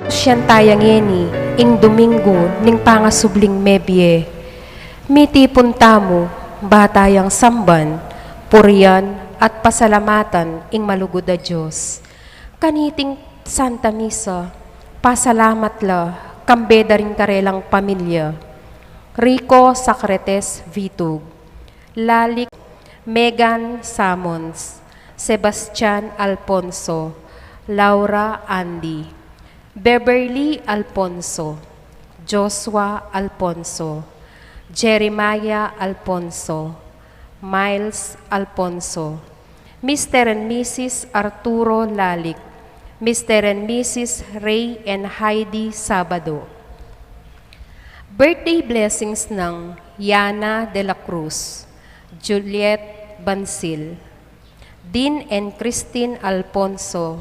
Siyan tayang yeni, ing Domingo, ning pangasubling mebye. Mitipon tamo, batayang samban, purian at pasalamatan ing malugod a Diyos. Kaniting Santa Misa, pasalamat la, kambeda rin karelang pamilya. Rico Sacrates Vitug, Lalik Megan Samons, Sebastian Alfonso, Laura Andy, Beverly Alfonso, Joshua Alfonso, Jeremiah Alfonso, Miles Alfonso, Mr. and Mrs. Arturo Lalik, Mr. and Mrs. Ray and Heidi Sabado. Birthday blessings ng Yana de la Cruz, Juliet Bansil, Dean and Christine Alfonso.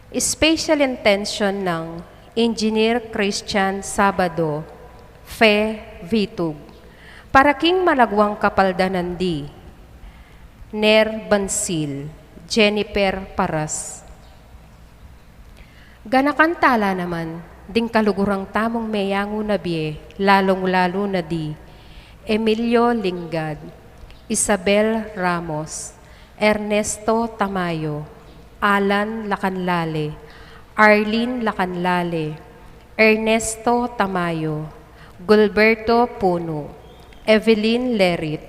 Special intention ng Engineer Christian Sabado, Fe Vitug. Para king malagwang kapaldanan di, Ner Bansil, Jennifer Paras. Ganakantala naman, ding kalugurang tamong meyango na biye, lalong-lalo na di, Emilio Lingad, Isabel Ramos, Ernesto Tamayo, Alan Lacanlale, Arlene Lacanlale, Ernesto Tamayo, Gilberto Puno, Evelyn Lerit,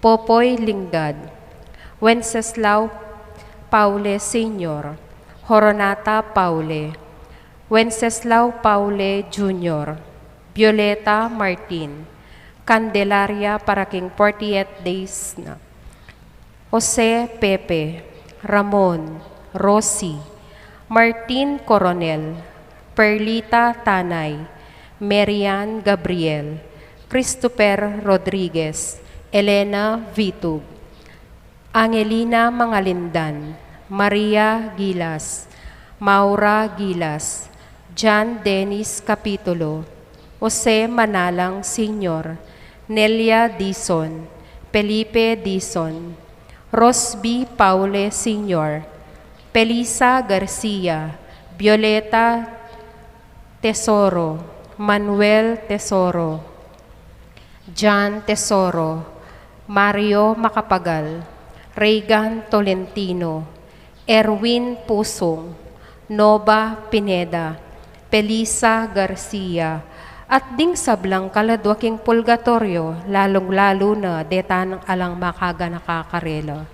Popoy Lingad, Wenceslao Paule Sr., Horonata Paule, Wenceslao Paule Jr., Violeta Martin, Candelaria Paraking 48 days na, Jose Pepe, Ramon, Rossi, Martin Coronel, Perlita Tanay, Marian Gabriel, Christopher Rodriguez, Elena Vitug, Angelina Mangalindan, Maria Gilas, Maura Gilas, John Dennis Capitulo, Jose Manalang Sr., Nelia Dizon, Felipe Dizon, Rosby Paule Sr., Pelisa Garcia, Violeta Tesoro, Manuel Tesoro, John Tesoro, Mario Macapagal, Reagan Tolentino, Erwin Pusong, Nova Pineda, Pelisa Garcia, at ding sablang kaladwaking pulgatorio, lalong-lalo na detanang alang makaga nakakarela.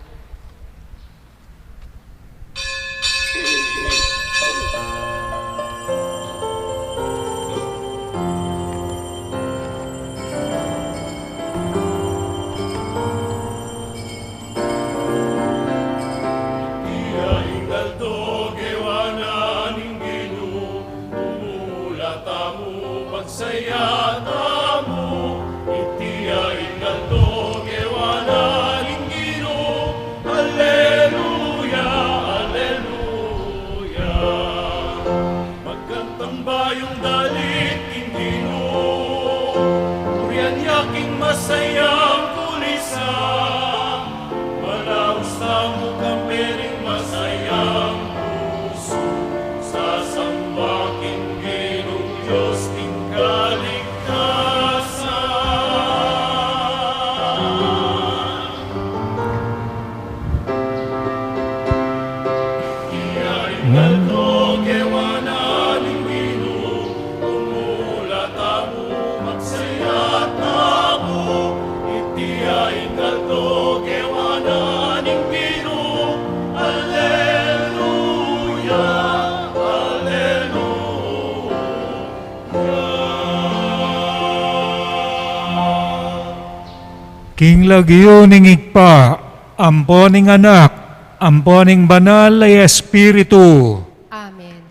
King lagyo ning igpa, amponing anak, amponing banal ay Espiritu. Amen.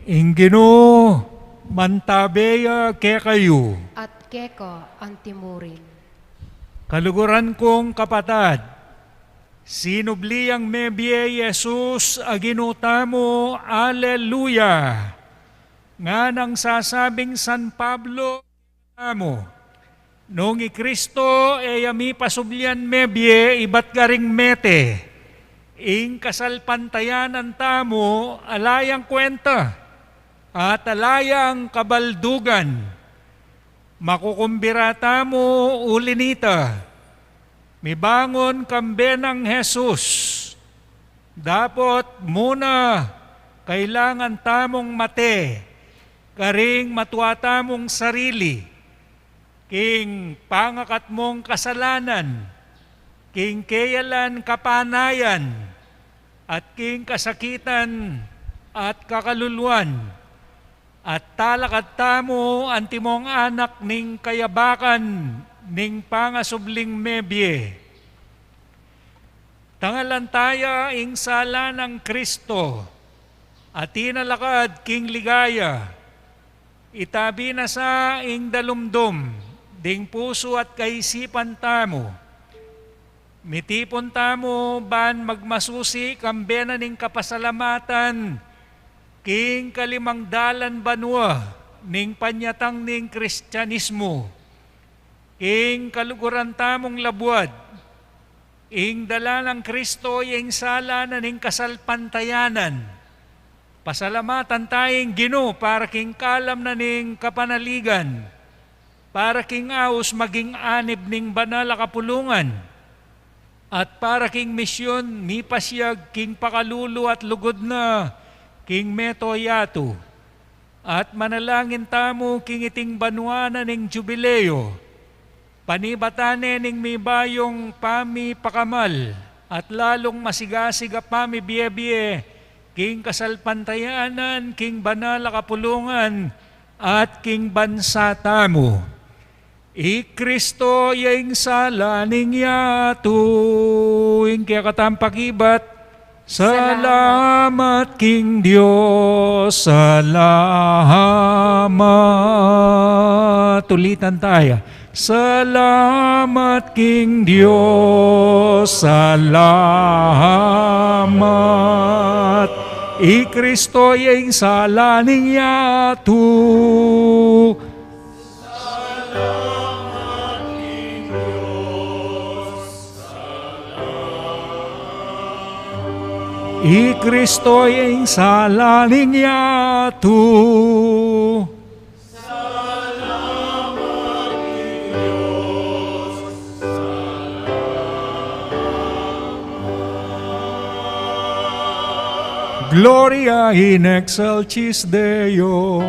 Ingino, mantabeya ke kayo. At keko antimurin. Kaluguran kong kapatad, sinubliang mebye Jesus aginutamo, Alleluia. Nga nang sasabing San Pablo, amo. Nung Kristo yami pasublian mebye ibat garing mete, ing kasalpantayanan tamo alayang kwenta, at alayang kabaldugan, makukumbirata mo ulinita, mibangon kambe ng Jesus, dapat muna kailangan tamong mate, karing matuata mong sarili, king pangakat mong kasalanan, king kayalan kapanayan, at king kasakitan at kakaluluan, at talakad tamo antimong anak ning kayabakan ning pangasubling mebye. Tangalantaya ing sala ng Kristo, at tinalakad king ligaya, itabi na sa ing dalumdum, ding puso at kaisipan tamo. Mitipon tamo ban magmasusi kambena ning kapasalamatan, king kalimangdalan banwa ning panyatang ning Kristyanismo, king kaluguran tamong labuad, ing dala ng Kristo ing sala na ning kasalpantayanan. Pasalamatan tayong Ginoo para king kalam na ning kapanaligan, para king aos maging anib ning banal a kapulungan, at para king misyon mi pasyag king pakalulu at lugod na king metoyato, at manalangin tamo king iting banwana ning jubileo, panibatane ning mi bayong pami pakamal, at lalong masigasiga pami biye-biye, king kasalpantayanan, king banal a kapulungan, at king bansa tamo. I Kristo yaing sala ning yato, ing kaya katampakibat, salamat king Diyos, salamat. Tulitan tayo. Salamat king Diyos, salamat. I Kristo yung sala ning yato. Salamat king Diyos, salamat. I Kristo yung sala ning yato. Gloria in excelsis Deo.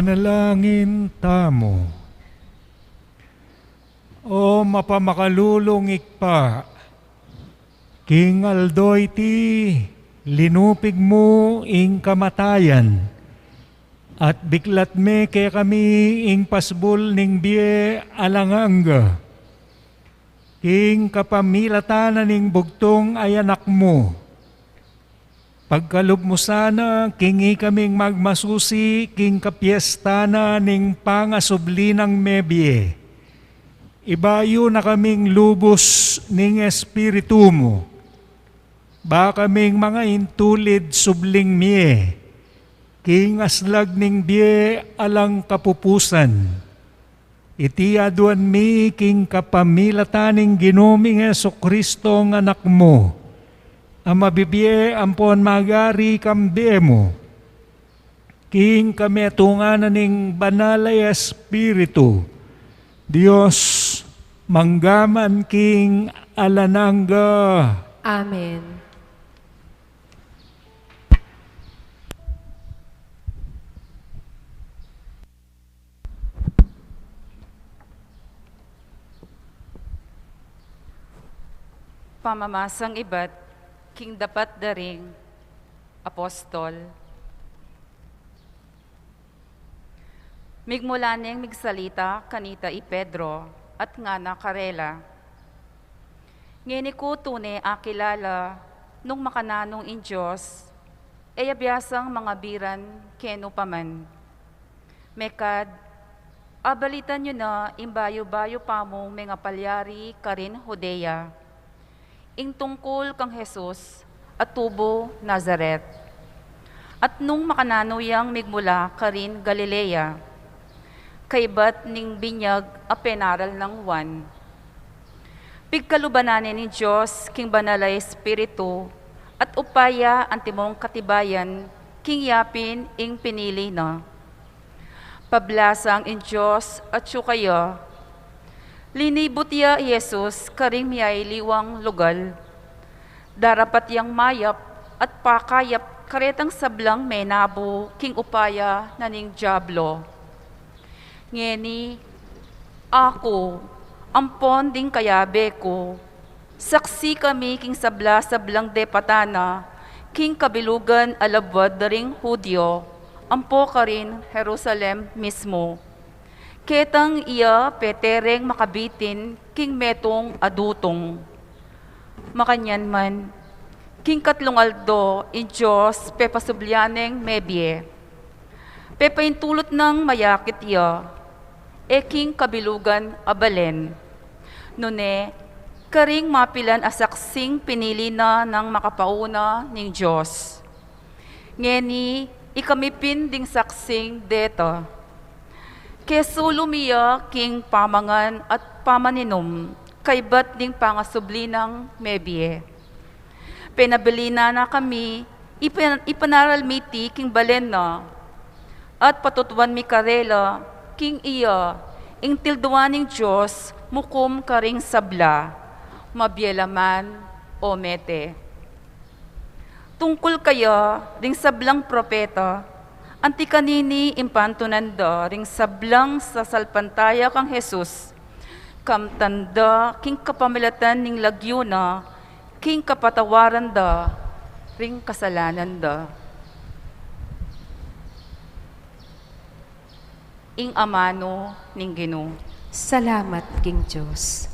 Manalangin tamo. O mapamakalulong ikpa, King Aldoy ti linupig mo ing kamatayan, at biklat me kay kami ing pasbol ning biye alanganga. King kapamilatan ning bugtong ay anak mo. Pagkalub mo sana, kingi kaming magmasusi, king kapiesta na ning pangasubli ng mebye. Ibayo na kaming lubos ning espiritu mo. Ba kaming mga intulid subling miye, king aslag ning biye alang kapupusan. Iti aduan mi king kapamilataning ginoming Jesucristo ng anak mo. Ang mabibye ampon magari kambi mo. King kami atunganan ning banalay espiritu. Dios, manggaman king alanangga. Amen. Pamamasang ibat, king dapat daring, apostol. Migmulaning migsalita kanita i Pedro at nga na Karela. Ngini ko tune akilala nung makananong in Diyos, e abiyasang mga biran keno paman. Mekad, abalitan nyo na imbayo-bayo pa mong mga palyari karin Hodea. Ing tungkol kang Jesus at tubo Nazaret. At nung makananoyang migmula karin Galilea, kaibat ning binyag a penaral ng Juan. Pigkalubananin ni Diyos king banalay espiritu at upaya ang timong katibayan king yapin ing pinili na. Pablasang in Diyos at sukaya, linibot ya Jesus karing miyay liwang lugal. Darapat yang mayap at pakayap karetang sablang menabo king upaya naning Diablo. Ngeni, ako, ampon ding kayabe ko, saksi kami king sabla-sablang depatana, king kabilugan alabwad daring Hudyo, ampo ka rin Jerusalem mismo. Ketang iya petereng makabitin king metong adutong. Makanyan man, king katlungaldo in Diyos pepasublyaneng mebye. Pepaintulot ng mayakit iya, e king kabilugan abalen. Nune, karing mapilan asaksing pinili na ng makapauna ning Diyos. Ngeni, ikamipin ding saksing deta. Keso lumiya king pamangan at pamaninom, kaibat ding pangasubli ng mebye. Penabilina na kami, ipanaral miti king balen na, at patutuan mi karela, king iya, ing tilduaning Diyos, mukum karing sabla, mabyelaman o mete. Tungkol kaya, ding sablang propeta, anti kanini impantunanda ring sablang sa salpantaya kang Jesus, kamtanda king kapamilatan ning lagyo na, king kapatawaran da, ring kasalanan da. Ing amano ning Ginoo. Salamat, King Diyos.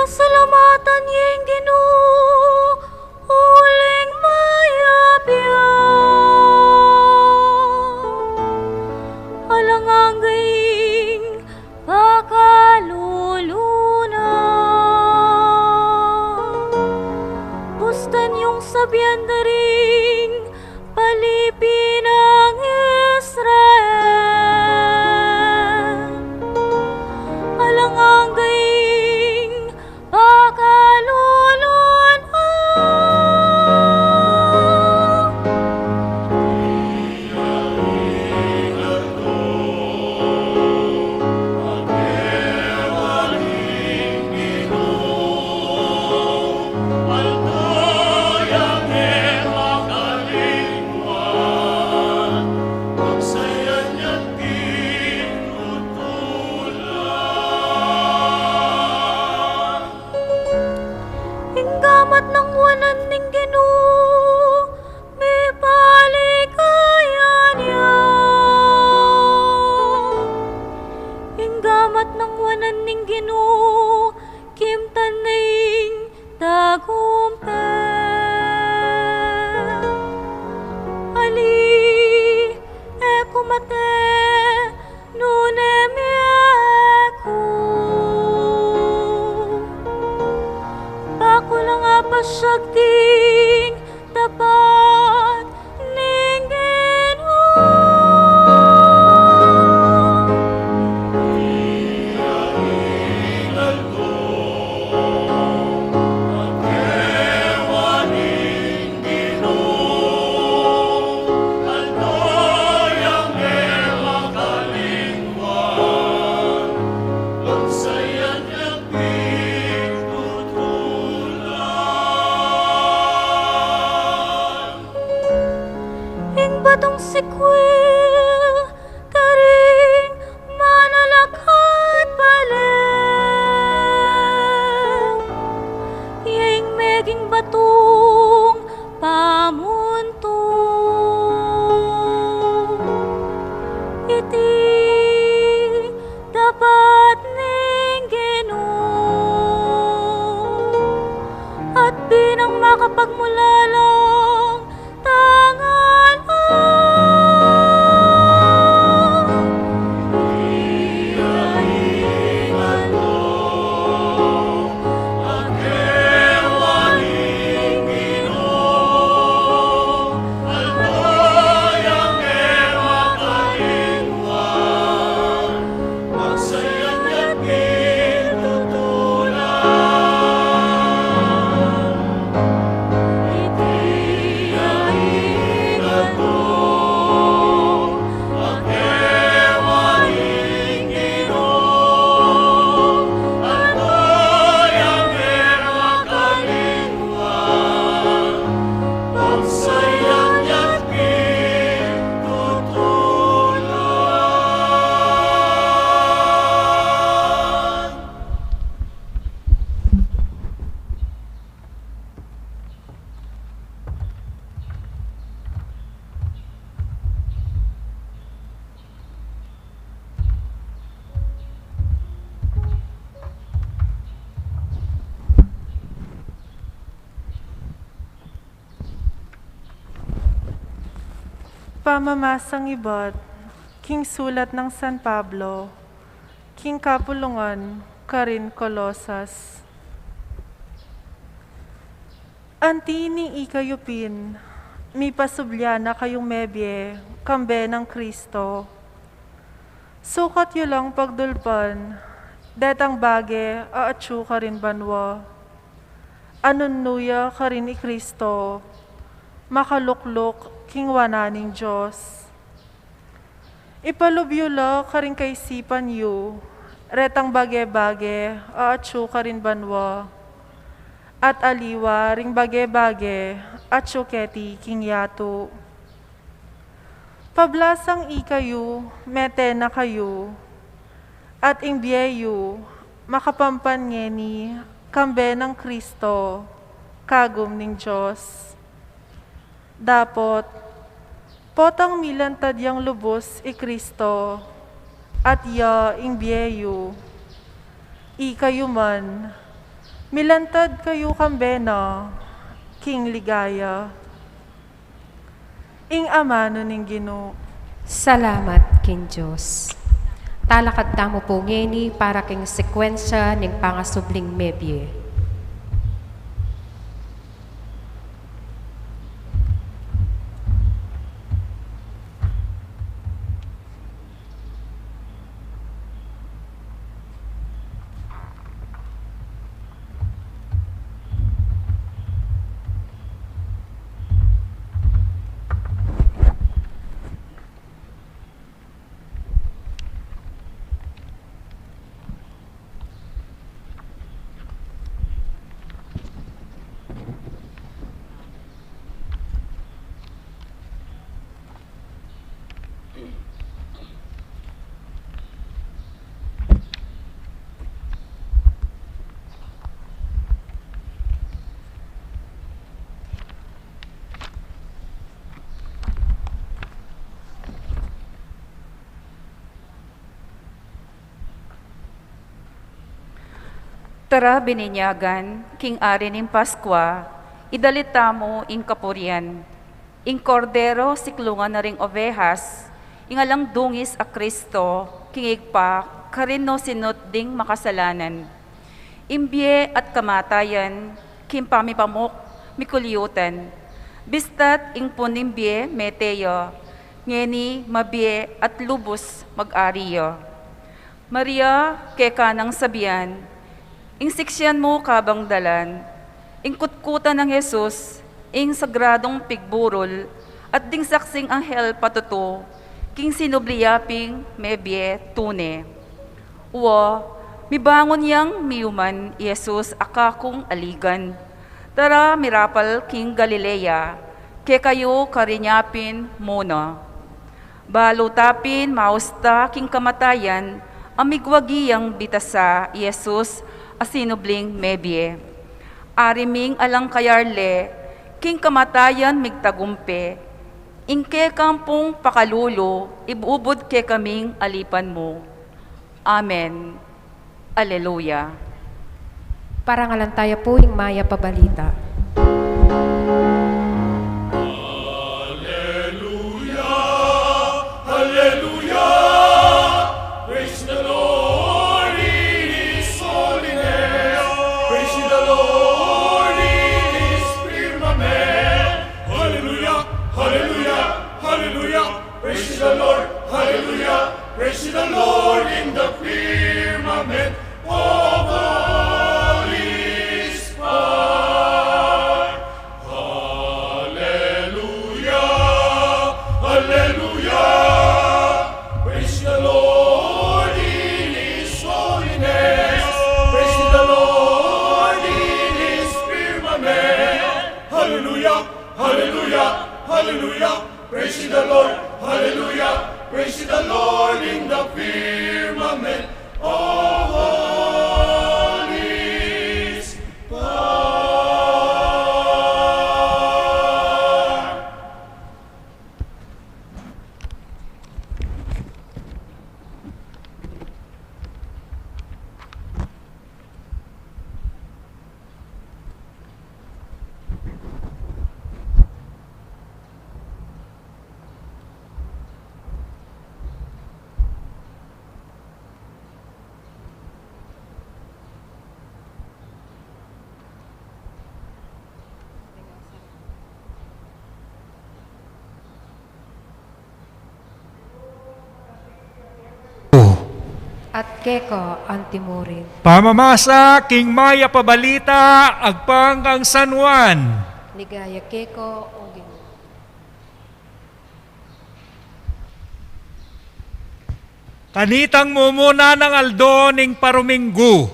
pasalamatan yung Ginoo, uling mayabiyang. Alangangging pakaluluna, bustan yung sabihan na ring palipin ng Israel. Alangangging pakaluluna, inggamat ng wanan ning Ginoo, may paligayan niya. Inggamat ng wanan ning Ginoo, kimtan ning tagumpay. Ali, kumate, nunem eku. Bako lang pasyagting tapat ning Ginoo. Ing batong sikwil, karing manalakad balik. Yang meging batong pamunto, iti dapat ning Ginoo, at binang makapagmulalang tangan. Pamamasang ibot, King Sulat ng San Pablo, King Kapulungan, Karin Colosas. Antini ikayupin, mi pasublya na kayong mebye, kambe ng Kristo. Sukat yu lang pagdulpan, detang bage aatsu ka rin banwa. Anunnuya ka rin i Kristo, makalukluk kingwananing Diyos. Ipalubyula ka rin kaisipan yu, retang bage-bage aatsu ka rin banwa. At aliwa ring bage-bage at syuketi kingyatu. Pablasang ikayu, mete na kayu, at ingbiyeyu, makapampan ngeni, kambe ng Kristo, kagum ning Diyos. Dapot, potang milantad yang lubos i Kristo, at ya ingbiyeyu, ikayu man, Milantad kayo kambena, King Ligaya. Ing ama no ning Ginoo. Salamat, King Diyos. Talakad tamo po ngeni para king sekwensya ning pangasubling mebye. Tara bininyagan, king ari ning Paskwa, idalita mo ing kapurian. Ing kordero siklungan na ring ovehas, ingalang dungis a Kristo, kingigpa, karino sinot ding makasalanan. Imbye at kamatayan, kimpamipamok, mikulyutan. Bistat ing punimbye meteyo, ngeni mabye at lubos mag-ariyo. Maria, keka ng sabian, ing siksyan mo kabang dalan, ing kutkutan ng Jesus, ing sagradong pigburol, at ding saksing anghel patuto, king sinubliyaping mebye tune. Uwa, mibangon yang miyuman, Jesus, akakong aligan. Tara mirapal king Galilea, ke kayo karinyapin muna. Balutapin mausta king kamatayan, amigwagiyang bitasa, Jesus, asinubling mebye. Ariming alang kayarle, king kamatayan migtagumpe, ingke kampung pakalulo, ibubod ke kaming alipan mo. Amen. Alleluia. Parangalan tayo po ing maya pabalita. Praise the Lord in the firmament of His power. Hallelujah, hallelujah. Praise the Lord in His holiness. Praise the Lord in His firmament. Hallelujah, hallelujah, hallelujah. Praise the Lord, hallelujah. Praise the Lord in the firmament of His power. At keko antimurin. Pamamasa king maya pabalita agpang ang San Juan. Ligaya keko o Ginoo. Kanitang mumuna ng aldo ning paruminggu.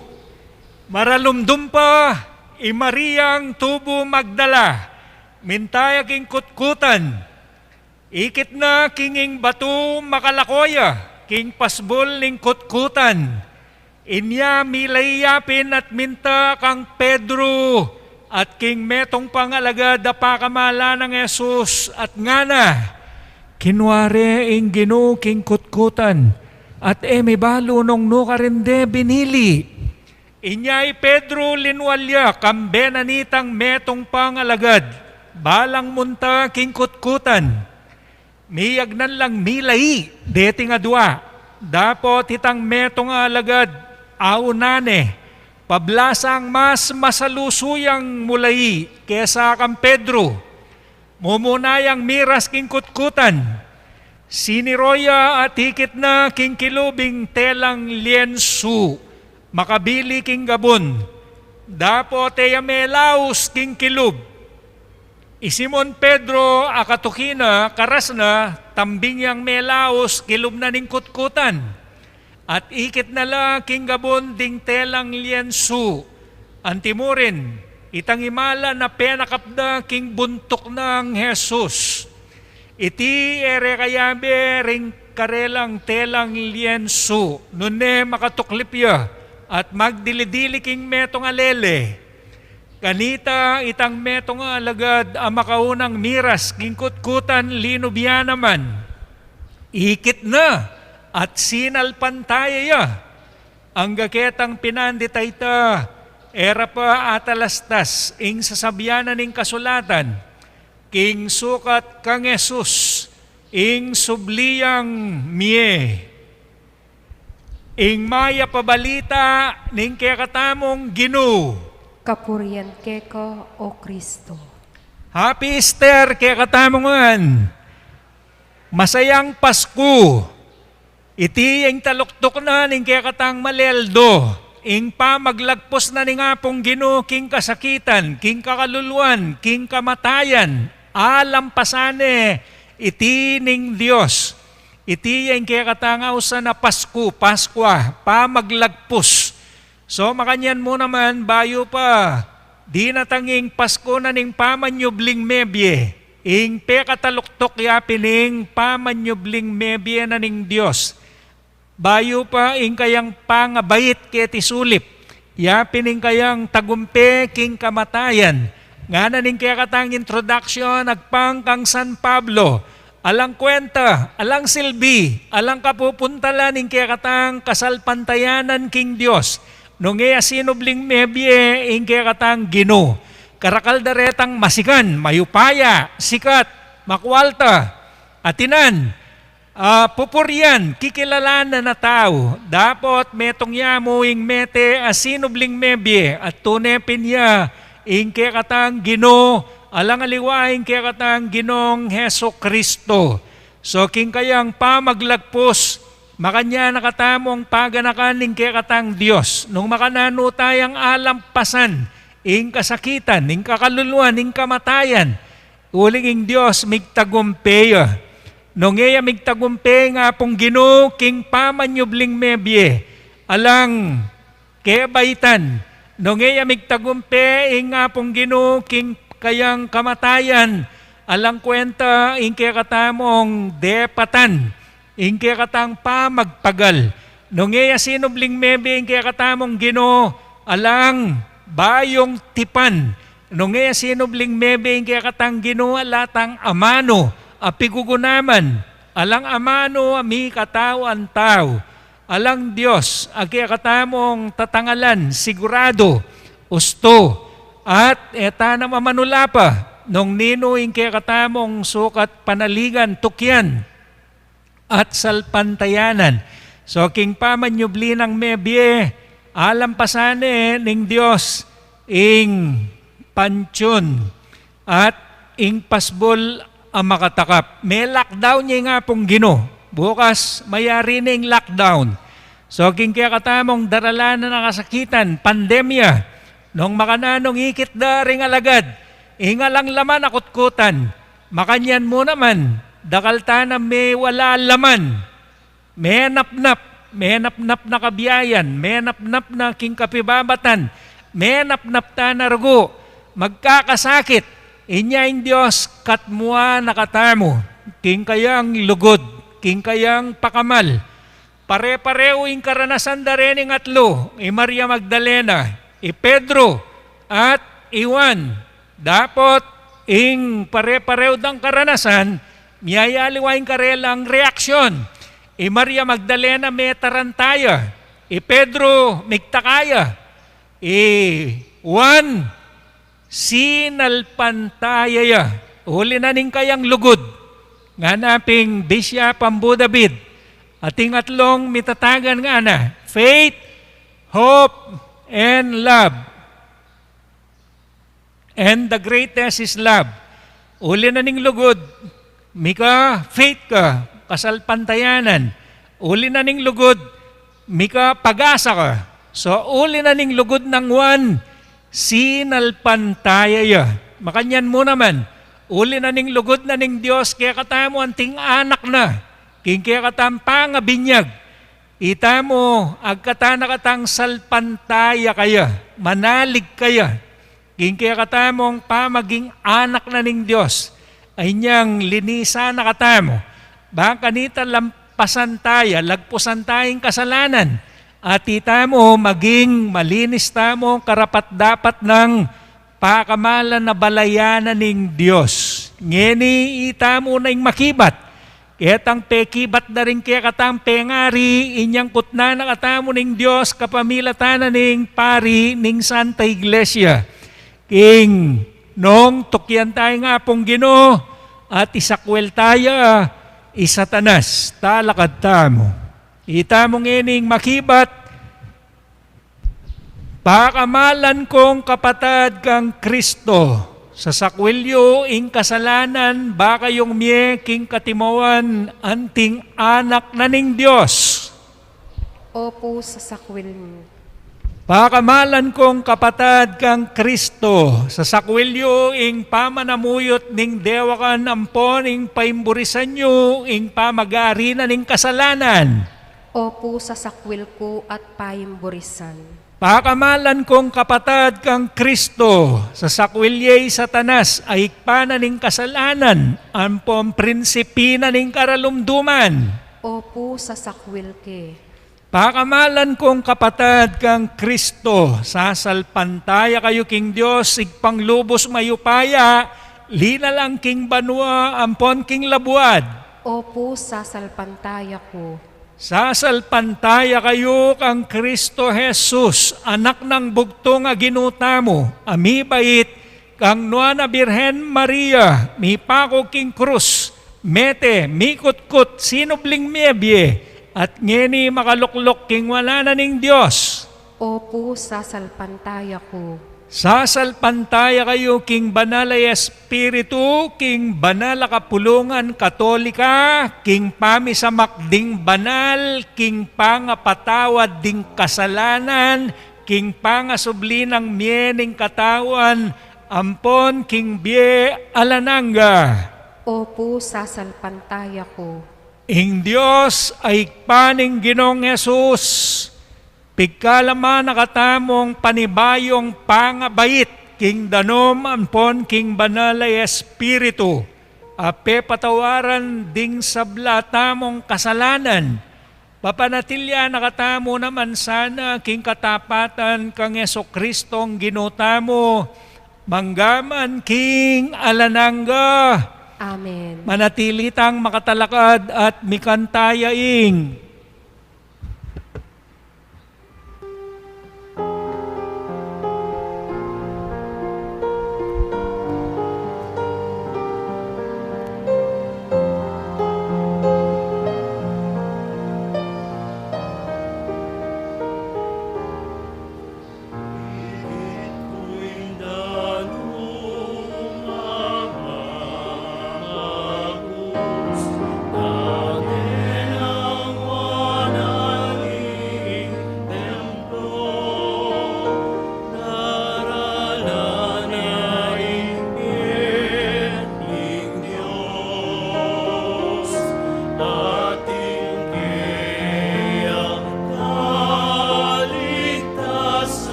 Maralumdum pa i Mariang tubo Magdala. Mintaya king kutkutan. Ikit na kinging batu makalakoya. King pasbol ning kutkutan, inya milayapin at minta kang Pedro at king metong pangalagad da pakamala ng Jesus at ngana, kinware ing Ginoo king kutkutan at may balo nung no karinde binili, Inyay Pedro linwalya, kambenanitang metong pangalagad, balang munta kingkutkutan, miyagnan lang milay, deti nga dua, dapot hitang metong alagad, aunane, pablasang mas masalusuyang mulay, kesa kang Pedro, mumunayang miras kingkutkutan, siniroya at hikit na kingkilubing telang liensu, makabili king gabon, dapo teya melaus king kilub. Isimon Pedro akatukina karas na tambing yang melaus kilub na ning kutkutan. At ikit na la king gabon ding telang liensu. Antimurin, itang imala na penakapda king buntok ng Jesus. Iti ere kayabe ring karelang telang liensu. Nune makatuklipya at magdilidili king metong alele. Kanita itang metong alagad ang makaunang miras king kutkutan linubya naman. Ikit na at sinalpantaya ang gaketang pinanditayta era pa atalastas ing sasabyanan ning kasulatan king sukat kang Jesus ing subliyang mie. Ing maya pabalita ning kekatamong Ginoo. Kapurian keko, O Kristo. Happy Easter kekatamongan. Masayang Pasko. Iti ing taluktok na ning kekatang maleldo. Ing pa maglagpos na ning apong Ginoo king kasakitan, king kakaluluan, king kamatayan. Alampasane iti ning Dios. Iti ing kekatangaw sa na Pasko, Paskwa, pa maglagpos. So makanyan mo naman, bayo pa, di natanging Pasko na ning pamanyubling mebye, ing pekataluktok yapining pamanyubling mebye na ning Diyos. Bayo pa, ing kayang pangabait keti sulip, yapining kayang tagumpe king kamatayan. Nga na ning kaya katang introduction, nagpang kang San Pablo, alang kwenta, alang silbi, alang kapupuntala ning kaya katang kasalpantayanan king Diyos. Nung sinubling mebye, ing kaya katang Ginoo. Karakaldaretang masikan, mayupaya, sikat, makwalta, atinan, pupuryan, kikilalanan na tao. Dapat metong yamo ing mete asinubling mebye at tunepin niya ing kaya katang Ginoo, alang aliwa ing kaya katang Ginoong Heso Kristo. So king kayang pamaglagpos, makanya nakatamong paganakan ning kaya katang Diyos. Nung makanano tayang alampasan, ing kasakitan, ing kakaluluan, ing kamatayan, uling ing Diyos migtagumpeya. Nung iya migtagumpe nga pong Ginoo king pamanyubling mebye, alang kebaitan. Nung iya migtagumpe ing nga pong Ginoo king kayang kamatayan, alang kwenta ing kaya katamong depatan, ing kaya katang pamagpagal. Nung iya sinubling mebye ing kaya katamong Ginoo, alang bayong tipan. Nung iya sinubling mebye ing kaya katang Ginoo, alatang amano, apigugunaman, alang amano ami katawan tao, alang Diyos, agi katamong tatangalan, sigurado, usto, at eta na mamanula pa, nung nino ing kaya katamong sukat panaligan, tukyan, at salpantayanan. So king pamanyubli ng mebye, alampasane ning Diyos, ing pansyon, at ing pasbol ang makatakap. May lockdown niya nga pong Ginoo. Bukas, mayari ning lockdown. So, king kaya katamong daralanan na kasakitan, pandemya, nung makananong ikit da ring alagad, ingalang laman akutkutan, makanyan mo naman, dakalta na may wala laman, may napnap na kabiyayan, may napnap na king kapibabatan, may napnap ta na rugo, magkakasakit, inyaing Diyos katmua nakatamo, king kayang lugod, king kayang pakamal. Pare-pareo ing karanasan da rin ing atlo, Maria Magdalena, Pedro, at Juan. Dapat ing pare-pareo dang karanasan, miyayaliwa ing karelang reaksyon. Maria Magdalena may tarantaya, Pedro migtakaya, One, sinalpantayaya. Uli na ning kayang lugod. Nga naping bisya pambudabid. Ating atlong mitatagan nga na. Faith, hope, and love. And the greatest is love. Uli na ning lugod. Mika, faith ka, kasalpantayanan. Uli na ning lugod. Mika, pag-asa ka. So, uli na ning lugod ng one, sinalpantayaya. Makanyan mo naman, uli na ning lugod na ning Diyos, kaya katamo anting anak na, kaya katampa nga binyag. Ita mo, agkatana katang salpantaya kaya, manalig kaya, kaya katamong pamaging anak na ning Diyos, ay niyang linisa na katamo. Baka nita lampasan tayo, lagpusan tayong kasalanan, at ita mo maging malinis tamo karapat dapat ng pakamalan na balayanan ng Diyos. Ngeni ita mo na yung makibat. Kaya tang pekibat na rin kaya katang pengari inyang kutna na katamo ng Diyos kapamilatan na ng pari ng Santa Iglesia. King nung tukyan tayo nga pong Ginoo at isakwel tayo isatanas talakad tamo. Ita mong ining makibat, pakamalan kong kapatad kang Kristo, sa sakwilyo ing kasalanan, baka yung miye king katimawan, anting anak na ning Diyos. Opo sa sakwil mo. Pakamalan kong kapatad kang Kristo, sa sakwilyo ing pamanamuyot ning dewakan ampon ing paimburisan nyo ing pamagari na ning kasalanan. Opo sa sakwil ko at paimburisan. Pakamalan kong kapatad kang Kristo, sa sakwilyay satanas ay pananing kasalanan, ampong prinsipina ning karalumduman. Opo sa sakwil ke. Pakamalan kong kapatad kang Kristo, sasalpantaya kayo king Diyos, igpanglubos mayupaya, lina lang king banwa, ampon king labuad. Opo sa salpantaya ko. Sasalpantaya kayo kang Kristo Jesus, anak ng bugto nga ginuta mo, amibait kang Nuana Birhen Maria, mi pako king krus, mete, mikutkut, sinubling mebye, at ngeni makaluklok king wala na ning Diyos. Opo sa salpantaya ko. Sasalpantaya kayo king banalay espiritu, king banala kapulungan katolika, king pamisamak ding banal, king pangapatawad ding kasalanan, king pangasublinang miening katawan, ampon king bie alananga. Opo sa salpantaya ko. Ing Diyos ay paning Ginong Jesus, pigkalaman nakatamong panibayong pangabait, king danom ampon king banalay espiritu, ape patawaran ding sabla tamong kasalanan, papanatilya nakatamo naman sana king katapatan kang Yeso-Kristong ginutamo, manggaman king alananga, Amen. manatilitang makatalakad at mikantayaing.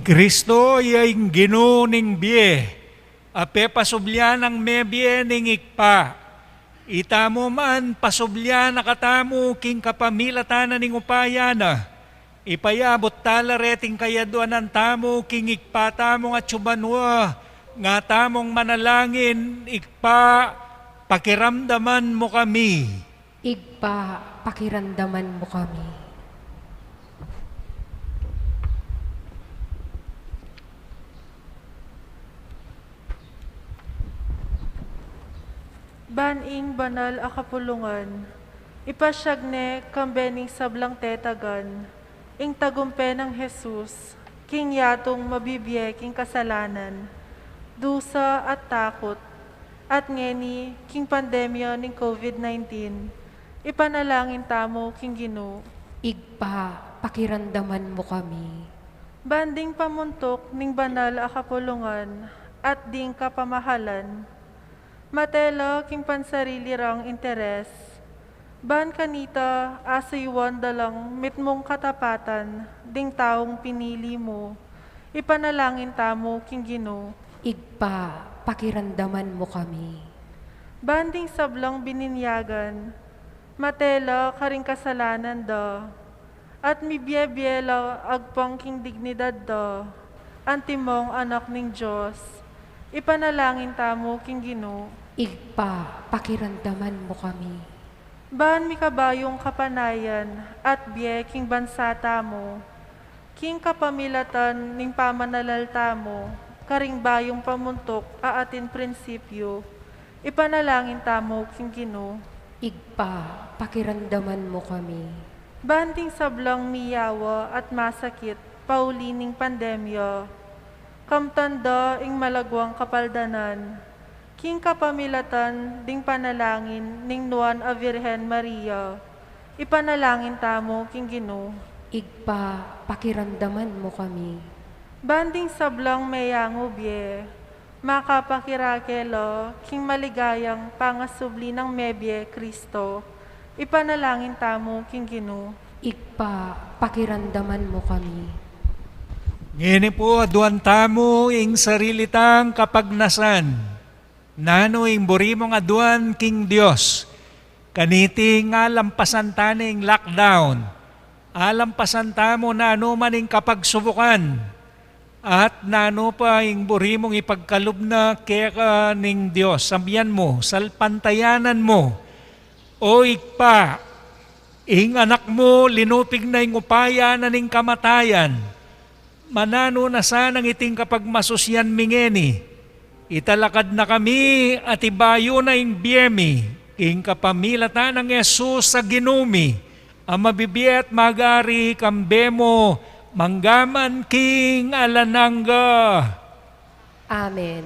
Kristo yaing ginuning biye, ape pasublyan ang mebye ning ikpa. Itamo man pasublyan nakatamo king kapamilatanan ning upayana. Ipayabot tala reting kayaduan ang tamo king ikpa tamong at subanwa, nga tamong manalangin ikpa, pakiramdaman mo kami. Igpa, pakiramdaman mo kami. Baning banal a kapulungan, ipasyagne kambening sablang tetagan, ing tagumpe ng Jesus, king yatong mabibye king kasalanan, dusa at takot, at ngeni king pandemya ning COVID-19, ipanalangin tamo king Ginoo. Igpa, pakiramdaman mo kami. Banding pamuntok ning banal a kapulungan, at ding kapamahalan, matela king pansarili rang interes, ban kanita asaywan dalang mitmong katapatan, ding taong pinili mo, ipanalangin tamo king Ginoo. Igpa, pakiramdaman mo kami. Banding sablang bininyagan, matela karing kasalanan da, at mibyebiyela agpang king dignidad da, antimong anak ning Diyos, ipanalangin tamo king Ginoo. Igpa, pakiramdaman mo kami. Ban mi kabayong kapanayan at biye king bansa tamo, king kapamilatan ning pamanalal tamo, karing bayong pamuntok aatin prinsipyo, ipanalangin tamo king Ginoo. Igpa, pakiramdaman mo kami. Banding sablang miyawa at masakit, paulining pandemya, kamtanda ing malagwang kapaldanan, king kapamilatan ding panalangin ning Nuan a Virhen Maria, ipanalangin tamo king Ginoo. Igpa, pakiramdaman mo kami. Banding sablang mayango biye, makapakirakelo king maligayang pangasubli ng mebye Kristo, ipanalangin tamo king Ginoo. Igpa, pakiramdaman mo kami. Ngini po aduan tamo ing sarilitang kapagnasan. Nano ing burimong aduan king Dios. Kaniti nga lampasan taning lockdown. Alampasan tamo na ano man ing kapagsubukan. At nano pa ing burimong ipagkalubna kaya ning Dios. Sambiyan mo, salpantayanan mo. O ikpa, ing anak mo linupig na ing upaya na ning kamatayan. Manano na sanang iting kapag masusyan mingeni. Italakad na kami at ibayo na ing biyemi, king kapamilatan ng Yesus sa ginumi, ang mabibiet magari kambemo, manggaman king alanangga. Amen.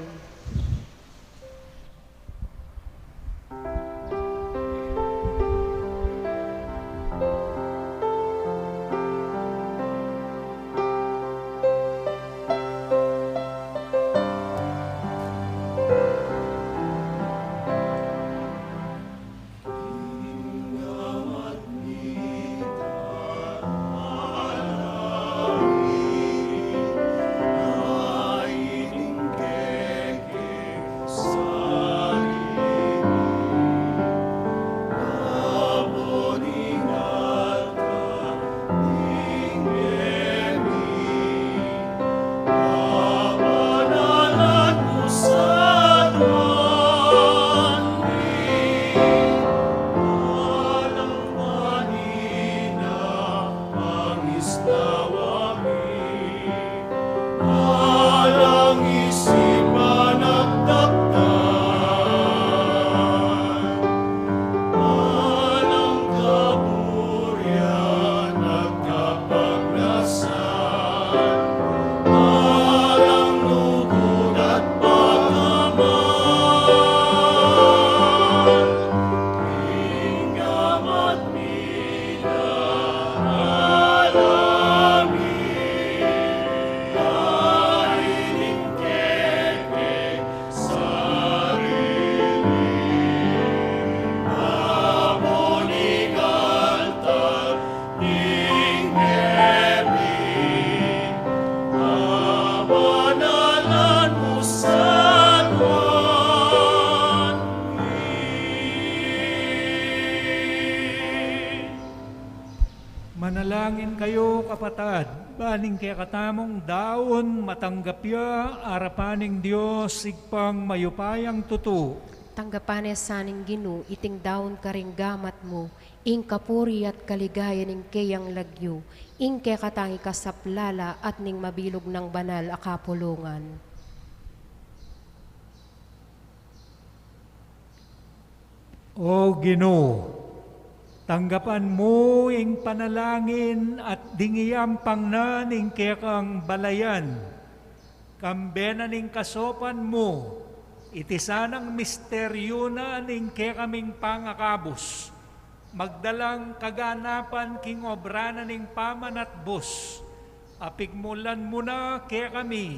Manalangin kayo kapatad, baling kaya katamong daon matanggapya arapaning Diyos sigpang mayupayang tutu. Tanggapanes saning Ginu, iting daon karing gamat mo, ing kapuri at kaligaya ning kayang lagyo, ing kaya katangi kasaplala at ning mabilog ng banal akapulungan. O Ginoo, tanggapan mo ing panalangin at dingiyam pangnaning kekang balayan. Kambena ning kasopan mo, iti sanang misteryo na ning kekaming pangakabos. Magdalang kaganapan king obra na ning pamanatbos. Apigmulan mo na kekami,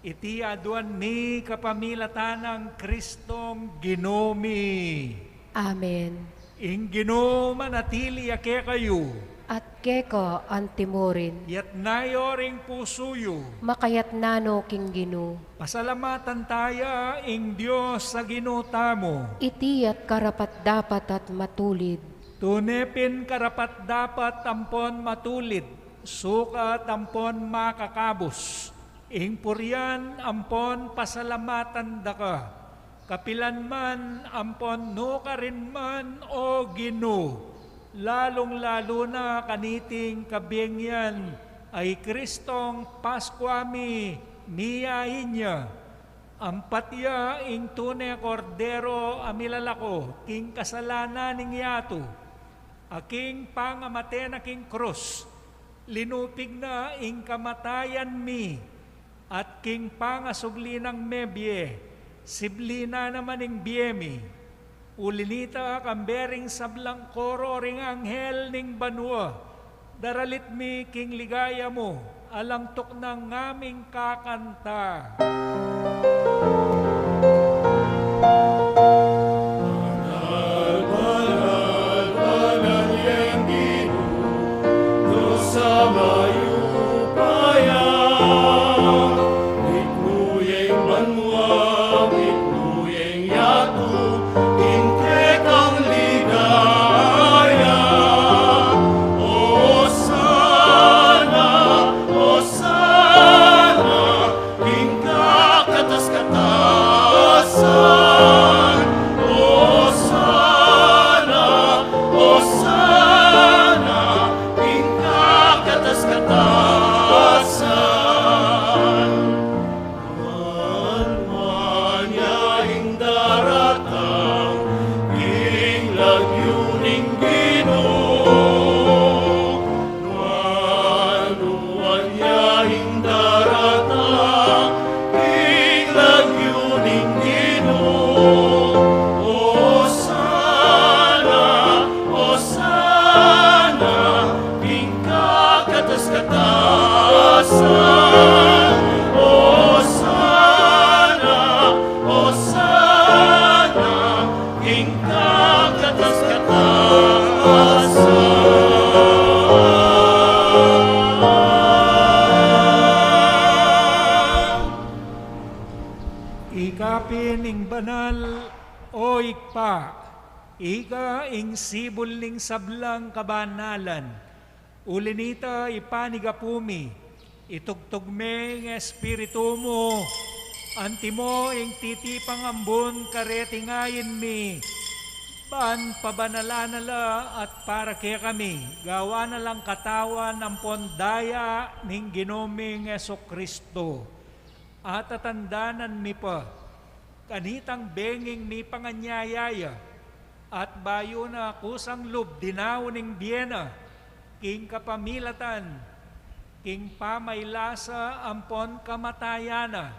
iti aduan mi kapamilatan ng Kristong Ginomi. Amen. Ing Ginoo manatili ake kayo, At keko antimorin, yat nayoring pusuyo. makayat nano king Ginu, Pasalamatan taya ing Diyos sa ginutamo. iti at karapat dapat at matulid, Tunepin karapat dapat tampon matulid, suka tampon makakabos. Ing puryan ampon pasalamatan daka. Kapilan man ampon no ka rin man o Ginoo. Lalong-lalo na kaniting kabiyengyan ay Kristong Paskwami miyahin niya. Ampatya ing tune kordero amilalako king kasalanan ning yato. Aking pangamate na king krus, linupig na ing kamatayan mi, at king pangasugli ng mebye, siblina naman ing biyemi. Ulinita kambering sablang koro ring anghel ning banwa, daralit mi king ligaya mo, alangtok ng ngaming kakanta. Osana, kataasan. Hosana, Hosana, King kakatas kataasan. Ikapin ing banal o ikpa, ika ing sibol ning sablang kabanalan, ulinita ipanigapumi, itugtugme ng espiritu mo, antimo ing titipang ambon karetingayin mi, ban pabanalanala at para kaya kami, gawa na lang katawan ng pondaya ning ginoming Esokristo, at atandanan mi pa, kanitang benging mi panganyayaya, at bayo na kusang lub dinaw ning biyena, king kapamilatan, king pamaylasa ampon kamatayana,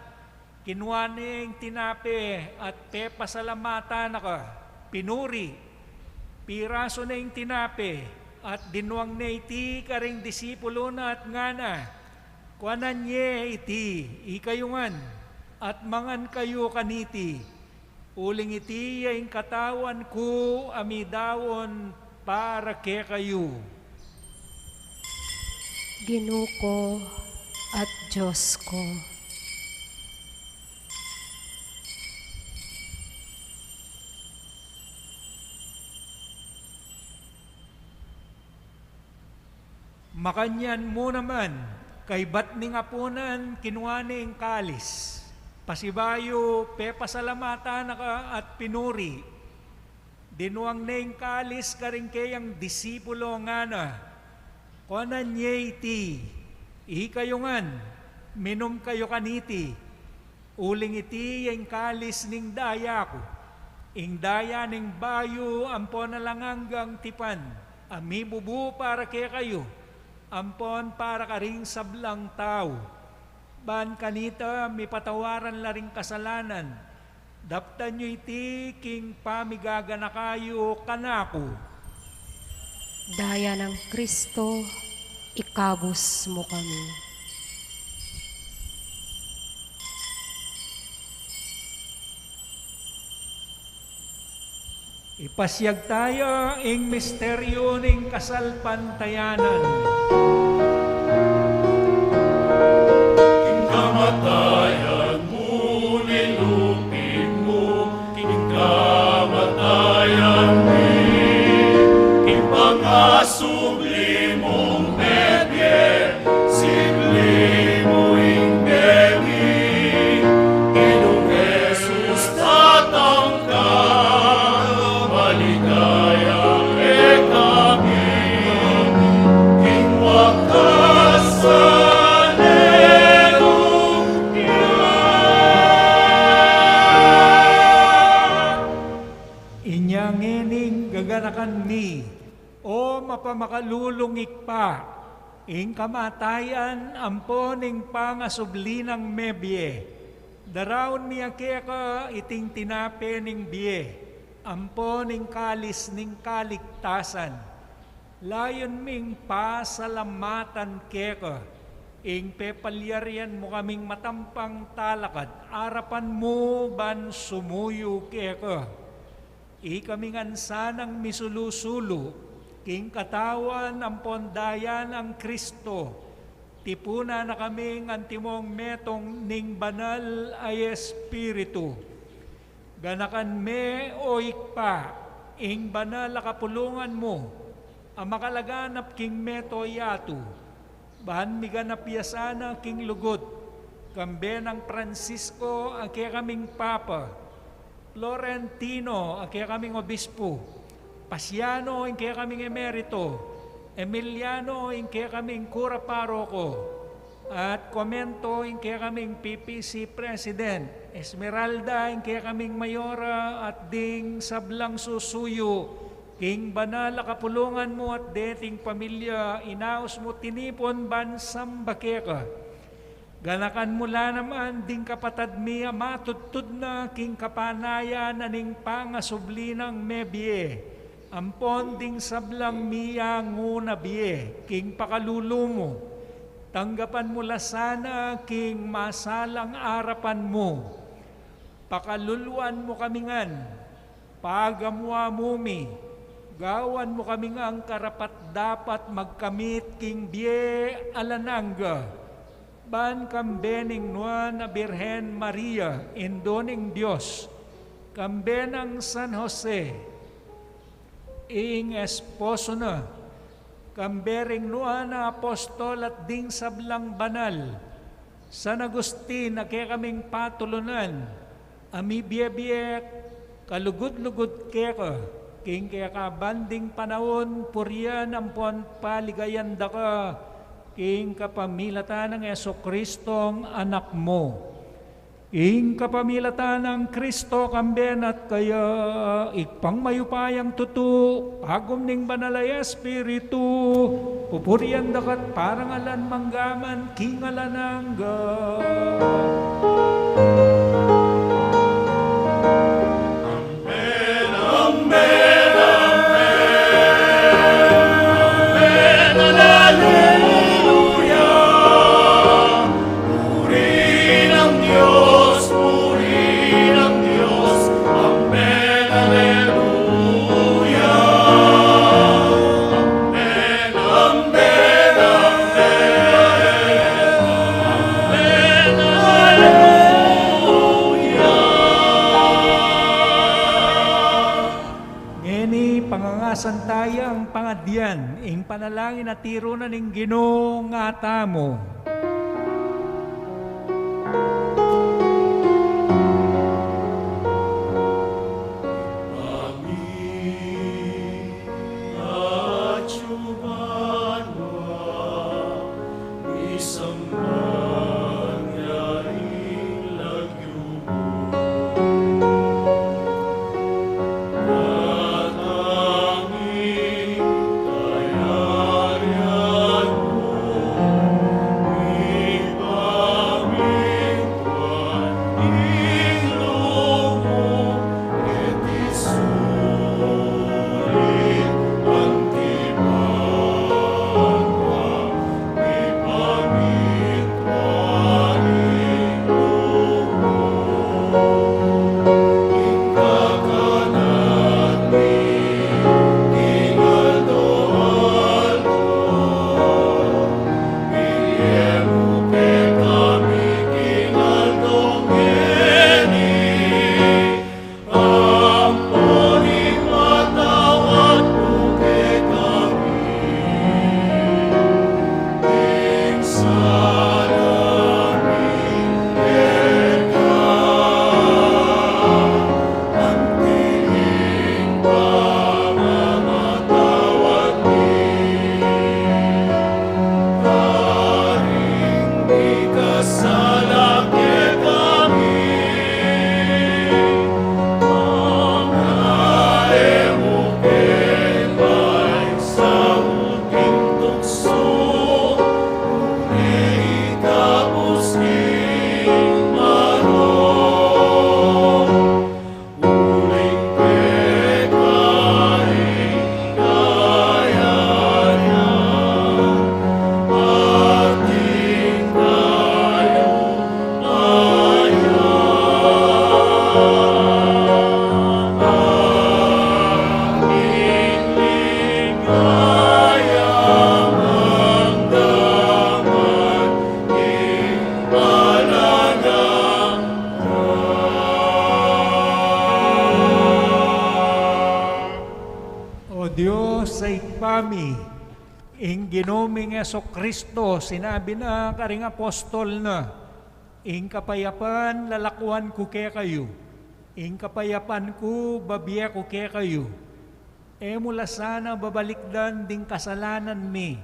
kinwaning tinape at pepasalamata na ka, pinuri, piraso na yung tinape, at dinuang na iti karing disipulo na at ngana, kuanan nye iti, ikayungan, at mangan kayo kaniti, uling iti yung katawan ko amidawon para ke kayo. Ginoo ko at Diyos ko. Makanyan mo naman, kay ba't ning apunan kinuhaning kalis, pasibayo pepasalamata na ka at pinuri, dinuang ning kalis karing kayang disipulo nga na, kuanan nye iti, ikayungan, minom kayo kaniti, uling iti yung kalis ning daya ko, ing daya ning bayo ampon na lang hanggang tipan, amibubu para kaya kayo, ampon para karing sablang tao, ban kanita may patawaran la ring kasalanan, daptan nyo iti king pamigaga na kayo kanako. Daya ng Kristo, ikabos mo kami. Ipasyag tayo ing misteryo ning kasalpantayanan. Kamatayan mo, nilupin mo, king kamatayan mi, king pangasublimong medye, siblimo ing begi, Ginoong Jesus tatang ka, maligaya ke kami, king wakasan. Gaganakan mi, o mapamakalulungik pa, ing kamatayan amponing pangasublinang mebye, darawon miya keka iting tinape ning biye, amponing kalis ning kaligtasan, layon ming pasalamatan keka, ing pepalyarian mo kaming matampang talakad, arapan mo ban sumuyo keka. Ikamingan sanang misulusulo, king katawan ang pondayan ang Kristo, tipuna na kaming antimong metong ning banal ay Espiritu. Ganakan me o ikpa, ing banal akapulungan mo, ang makalaganap king meto yatu, bahan miganap yasana king lugod, kambe ng Francisco ang kaya kaming Papa, Florentino, ang kaya kaming obispo, Pasiano, ang kaya kaming emerito, Emiliano, ang kaya kaming kura paroko, at Comento, ang kaya kaming PPC President, Esmeralda, ang kaya kaming mayora, at ding sablang susuyo, king banal kapulungan mo at deting pamilya, inaos mo tinipon bansang bakeka. Ganakan mula naman ding kapatad miya matuttud na king kapanaya na ning pangasublinang mebye. Ampon ding sablang miya nguna biye, king pakalulumo. Tanggapan mo sana king masalang arapan mo. Pakaluluan mo kami ngan, pagamwa mumi, gawan mo kami nga ang karapat dapat magkamit king bie alanangga. Ban kambening nuan na Birhen Maria, indoning Diyos, kambenang San Jose, ing esposo na, kambering nuan na apostol at ding sablang banal, San Agustin na kaya kaming patulunan, ami biyebiyek, kalugod-lugod keka, king kaya ka banding panahon, puriyan ampon paligayan da ka, king kapamilatan ng Yeso-Kristong anak mo. Ing kapamilatan ng Kristo kamben at kaya ikpang mayupayang tutu, agom ning banalay Espiritu, pupurian dakat parangalan manggaman kingalanangga. Amen, amen, amen, hallelujah. Purihin ang Diyos, purihin ang Diyos. Amen, hallelujah. Amen, amen, amen, hallelujah. Ngeni pangangasan tayo ang pangadyan, ing panalangin at tiro na ning Ginoo nga tamo. Diyos ay pami, ing ginoming Yeso-Kristo, sinabi na karing apostol na, ing kapayapan lalakwan ko kaya kayo, ing kapayapan ko babiya ko kaya kayo. Mula sana babalikdan ding kasalanan mi,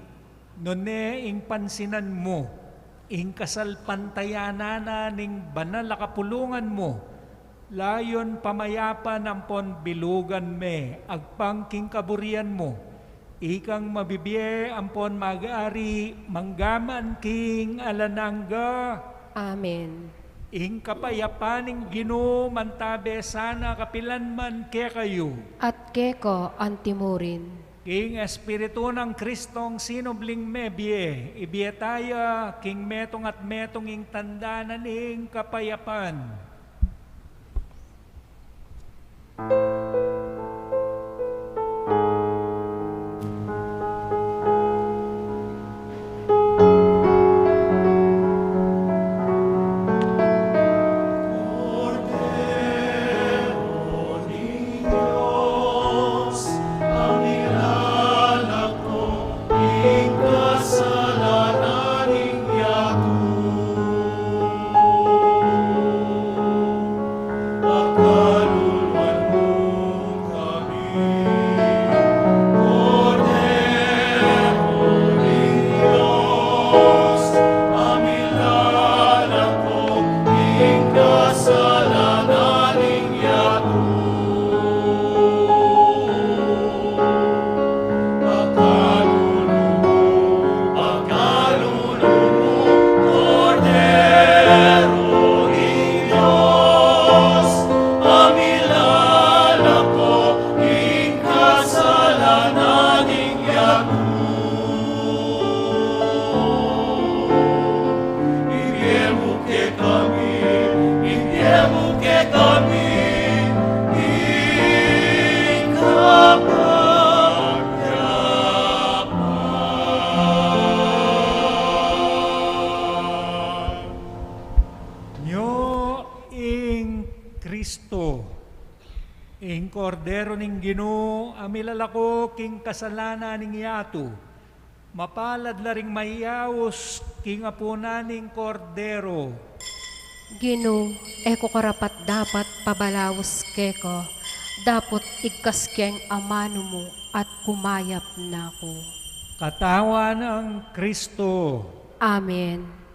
none ing pansinan mo, ing kasalpantayanana ning banal kapulungan mo, layon pamayapan ampon bilugan me, agpang king kaburian mo, ikang mabibiye ampon mag-ari, manggaman king alanangga. Amen. Ing kapayapaning Ginoo mantabe sana kapilan man ke kayo. At keko antimurin. King Espiritu ng Kristong sinubling mebie, ibietaya, king metong at metong ing tanda na ning kapayapan. Ing kordero ning Ginoo, amilalako king kasalanan ning yatu. Mapalad laring mayawos king apuna ning kordero. Ginoo, eko karapat dapat pabalawos keko. Dapot igkas keng amano mo at kumayap na ko. Katawan ng Kristo. Amen.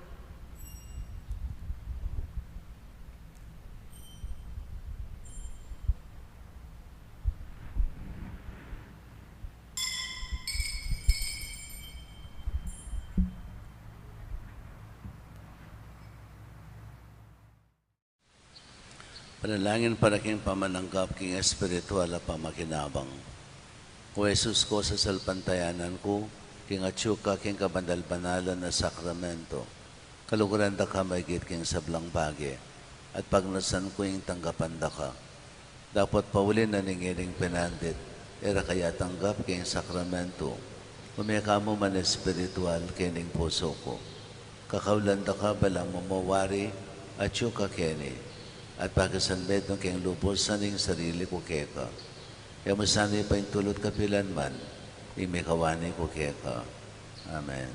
Panalangin para king pamananggap king espiritual at pamakinabang. O Jesus ko sa salpantayanan ko, king atyuka king kabandal-banalan na sakramento, kaluguran da ka maigit king sablang bagi, at pagnasan ko yung tanggapan da ka. Dapat paulin na ningiling pinandit, era kaya tanggap king sakramento, umika mo man espiritual kining puso ko. Kakaulan da ka balang mamawari, atyuka kini, at pagkasanbed ng keng lubos sa ning sarili ko keka. Kaya masanay pa yung tulot kapilan man, imikawani ko keka. Amen.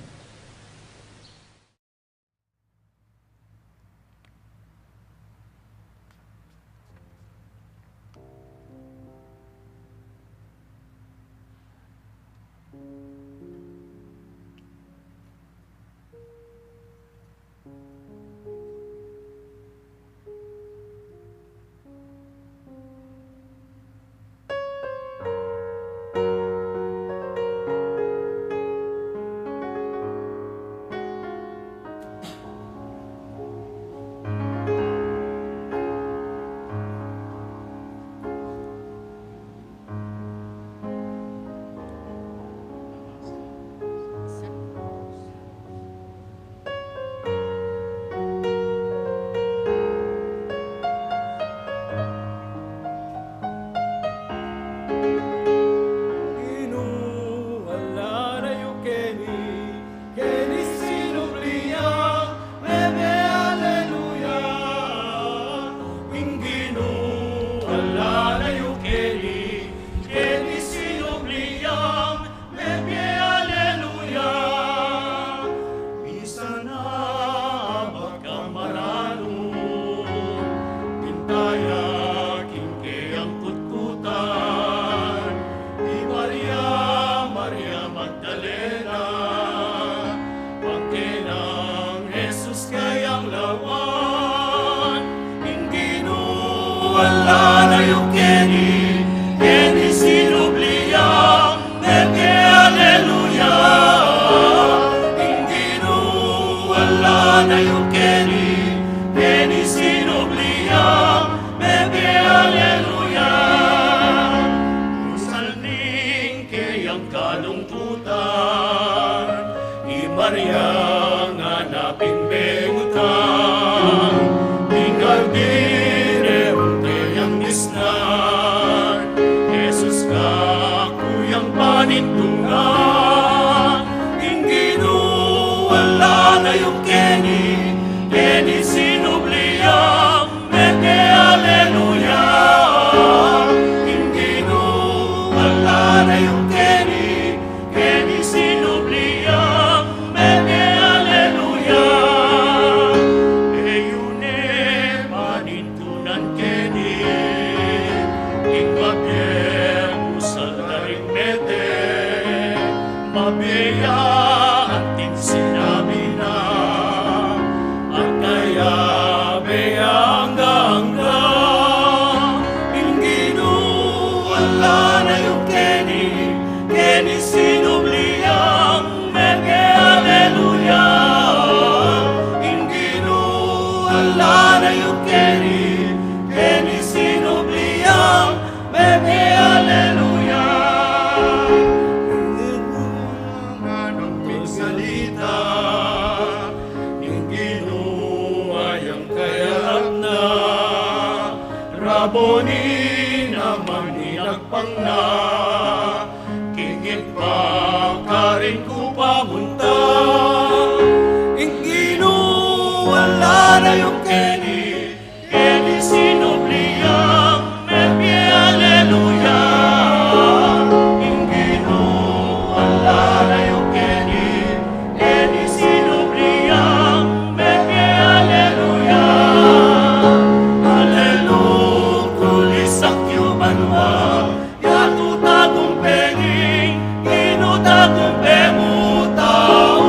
Yang yung Kenny, Kenny sinubliang, meke aleluya. Inginu, wala na yung Kenny, Kenny sinubliang, meke aleluya. Eyune panintunan Kenny, ingmabye musalaring mete, mabeya atin sinabi na, at kaya beyangga-angga. Inginu, wala na yung Kenny, Kenny sinubliang, meke aleluya. Inginu, wala na yung Kenny, Kenny sinubliang, meke aleluya. Anong pigsalita, Inginu ayang kayalap na, Raboni naman inagpang na, kingit pa ka rin ko pamunta. Inginu, wala na yung Kenny, Kenny sinubliang, meke aleluya. Inginu, wala na yung Kenny, Kenny sinubliang, meke aleluya. Hallelujah, kulisak yubanwa, yatu tagumpenging, inu tagumpemu tao.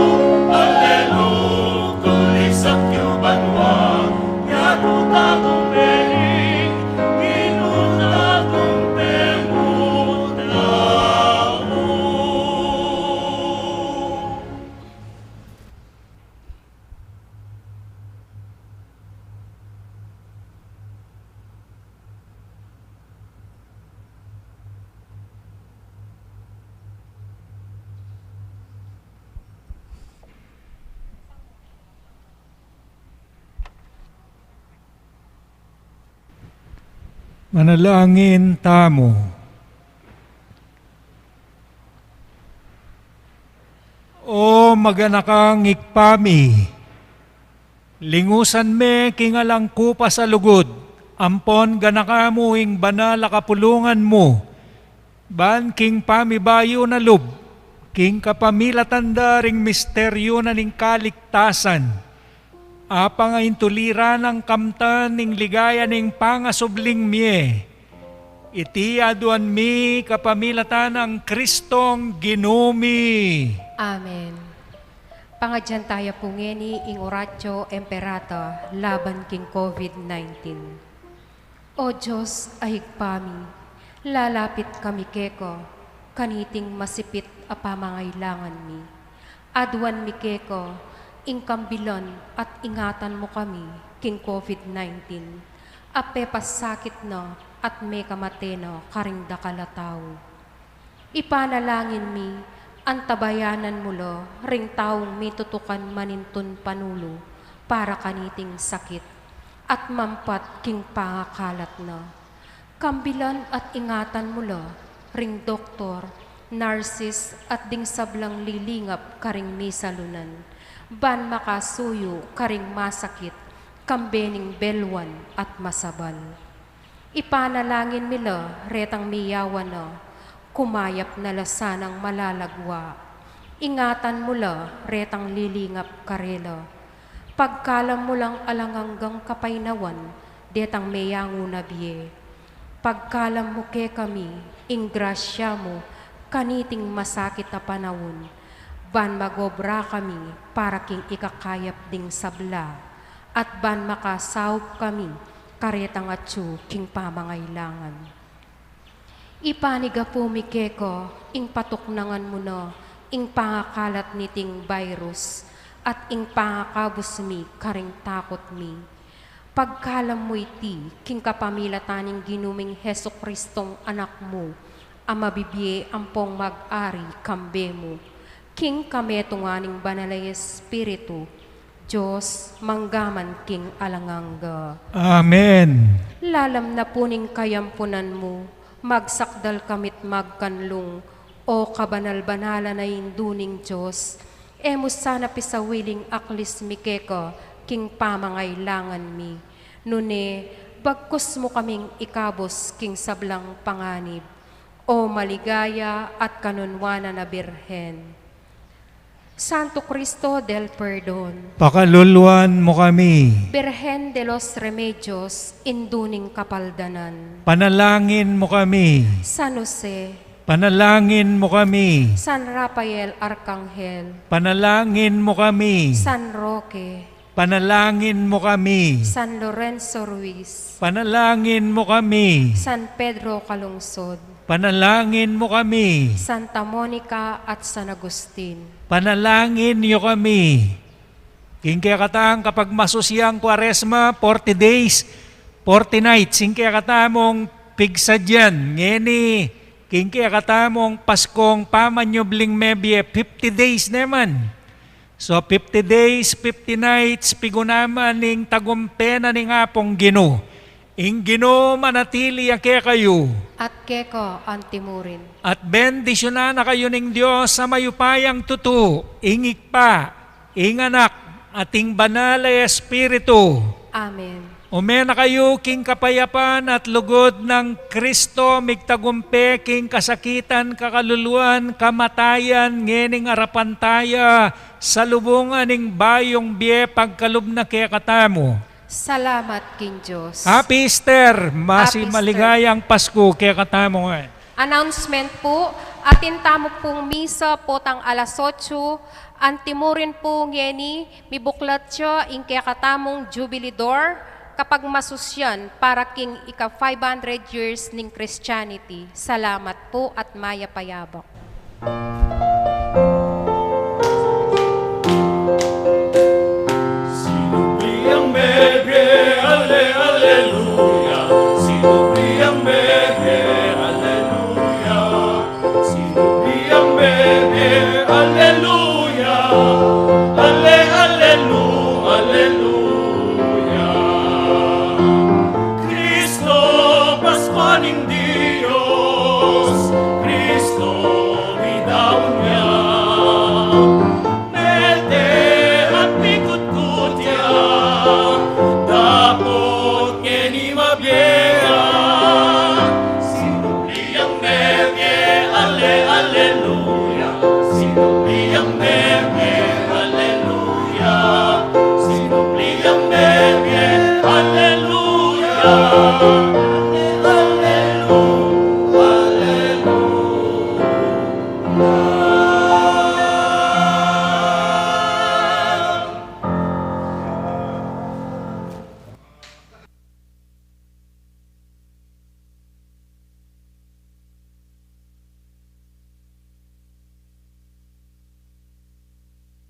Hallelujah, kulisak yubanwa, yatu tagumpenging, inu tagumpemu tao. Manalangin tamo. O maganakang ikpami, lingusan me kingalang kupa sa lugod, ampon ganakamuing banal kapulungan mo, ban king pamibayo na lub, king kapamilatanda ring misteryo na ning kaligtasan, apang ay tuliran ng kamtan ning ligaya ning pangasubling mie, iti aduan mi kapamilatan ang Kristong ginumi. Amen. Pangadyan tayo po ngeni ing oratio emperata laban king COVID-19. O Diyos ay higpami, lalapit kami keko, kaniting masipit a pamangailangan mi. Aduan mi keko, ing kambilon at ingatan mo kami king COVID-19. Ape pasakit no at may kamateno karing dakalataw. Ipanalangin mi, antabayanan mo lo, ring taong may tutukan manintun panulo, para kaniting sakit, at mampat king pangakalat na. Kambilan at ingatan mo lo, ring doktor, nurses at ding sablang lilingap karing misalunan, ban makasuyo karing masakit, kambening belwan at masabal. Ipanalangin milo, retang miyawan no, kumayap na lasanang malalagwa. Ingatan mo la, retang lilingap karelo. Pagkalam mo lang alanganggang kapainawan, detang meyango na biye. Pagkalam mo ke kami, ingrasya mo, kaniting masakit na panahon. Ban magobra kami, para king ikakayap ding sabla. At ban makasawp kami, karetang atsu king pamangailangan. Ipaniga po mi keko, ing patuknangan mo no, ing pangakalat niting virus, at ing pangakabos mi, karing takot mi. Pagkalam mo iti, king kapamilataning ginuming Heso Kristong anak mo, ang mabibye ampong mag-ari kambe mo. King kametunganing banalay Espiritu, Diyos manggaman king alangangga. Amen. Lalam na puning kayampunan mo, magsakdal kamit magkanlong, o kabanal-banala na induning Diyos, Emo sana pisawiling aklis mi keko, king pamangailangan mi. Nune, bagkus mo kaming ikabos king sablang panganib. O maligaya at kanunwana na Birhen. Santo Cristo del Perdon, Pakaluluan mo kami. Birhen de los Remedios, induning kapaldanan. Panalangin mo kami. San Jose, Panalangin mo kami. San Rafael Arcangel, Panalangin mo kami. San Roque, Panalangin mo kami. San Lorenzo Ruiz, Panalangin mo kami. San Pedro Calungsod, Panalangin mo kami. Santa Monica at San Agustin. Panalangin niyo kami. King kaya katang kapag masusyang Kwaresma, 40 days, 40 nights, king kaya katamong pigsa dyan. Ngeni, king kaya katamong Paskong pamanyubling mebye, 50 days naman. So 50 days, 50 nights, pigunaman ning tagumpena ning apong Ginoo. Ing Ginoo manatili kaya kayo. At keko antimurin. At bendisyonan na kayo ning Diyos sa mayupayang tutu, ingik pa, inganak, ating banal na Espiritu. Amen. Umena kayo king kapayapan at lugod ng Kristo, migtagumpe king kasakitan, kakaluluan, kamatayan, ngening arapantaya, sa lubungan ning bayong biye pagkalub na kaya katamo. Salamat king Diyos. Happy Easter! Happy Masi Easter. maligayang Pasko kaya katamo nga. Announcement po, atin tamo pong misa potang alas 8, antimurin po ngeni, mibuklat siya in kaya katamong jubilidor, kapag masusyan para king ika 500 years ning Christianity. Salamat po at maya payabak.